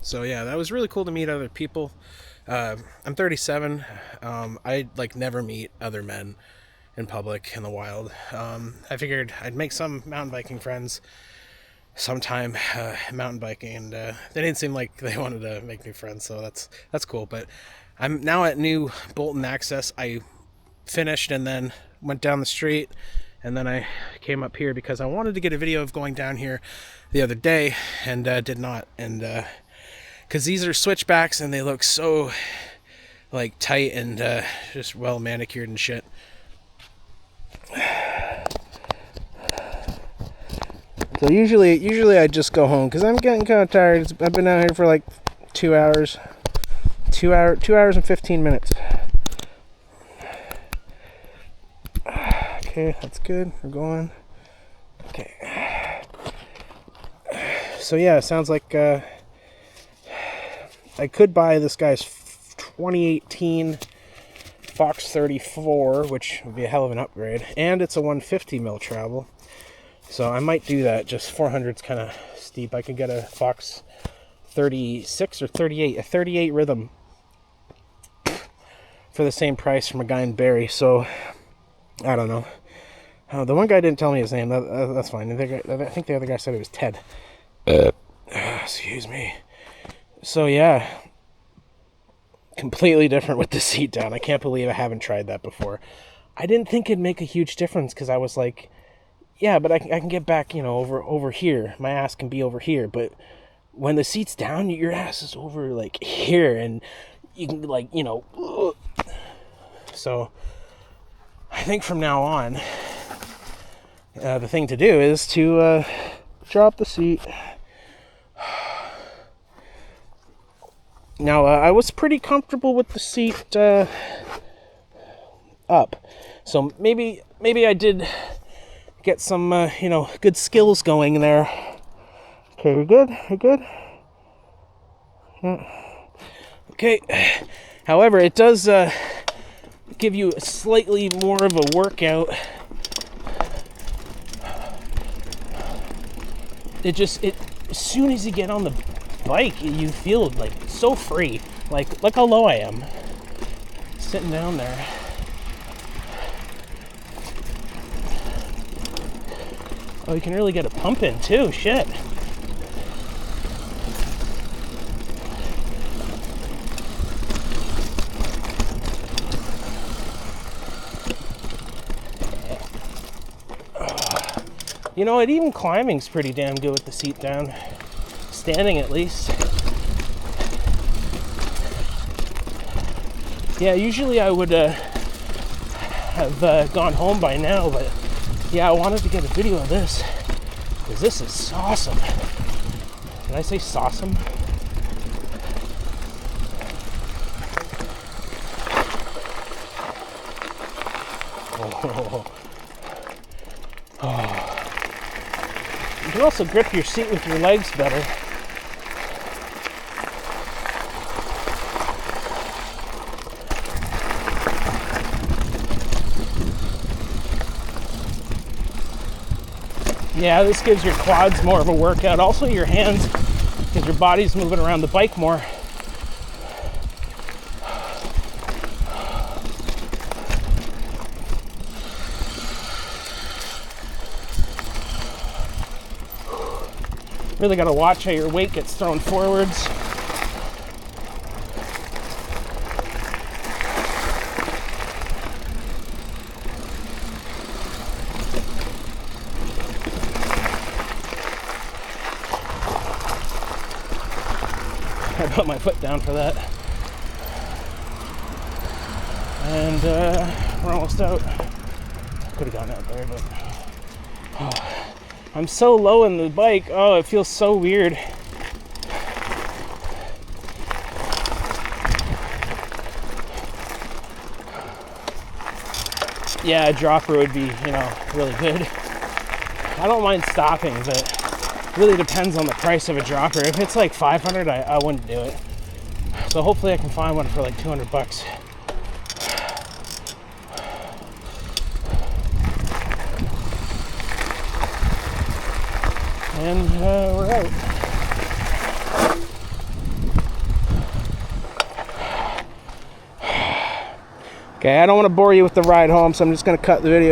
So yeah, that was really cool to meet other people. I'm 37. I like never meet other men in public in the wild. I figured I'd make some mountain biking friends sometime mountain biking, and they didn't seem like they wanted to make new friends, so that's cool. But I'm now at new Bolton Access. I finished and then went down the street, and then I came up here because I wanted to get a video of going down here the other day, and did not. And because these are switchbacks and they look so like tight and just well manicured and shit. So usually I just go home because I'm getting kind of tired. I've been out here for like 2 hours, 2 hours and 15 minutes. Okay, that's good. We're going. Okay. So yeah, it sounds like I could buy this guy's 2018 Fox 34, which would be a hell of an upgrade, and it's a 150 mil travel. So I might do that. Just 400 is kind of steep. I could get a Fox 36 or 38, a 38 rhythm for the same price from a guy in Barrie. So I don't know. The one guy didn't tell me his name. That's fine. I think the other guy said it was Ted. Excuse me. So yeah, completely different with the seat down. I can't believe I haven't tried that before. I didn't think it'd make a huge difference because I was like, yeah, but I can get back, over here. My ass can be over here. But when the seat's down, your ass is over like here, and you can So I think from now on, the thing to do is to drop the seat. Now, I was pretty comfortable with the seat up. So maybe I did get some, good skills going there. Okay, you're good? You're good? Yeah. Okay. However, it does give you slightly more of a workout. As soon as you get on the bike, you feel like so free. Like, look how low I am. Sitting down there. Oh, you can really get a pump in too, shit. You know what, even climbing's pretty damn good with the seat down. Standing at least. Yeah, usually I would have gone home by now, but yeah, I wanted to get a video of this because this is awesome. Did I say awesome? Oh. You can also grip your seat with your legs better. Yeah, this gives your quads more of a workout. Also your hands, because your body's moving around the bike more. Really got to watch how your weight gets thrown forwards. I put my foot down for that. And we're almost out. Could have gone out there, but I'm so low in the bike. Oh, it feels so weird. Yeah, a dropper would be, really good. I don't mind stopping, but it really depends on the price of a dropper. If it's like $500, I wouldn't do it. So hopefully I can find one for like $200. And we're out. Okay, I don't want to bore you with the ride home, so I'm just going to cut the video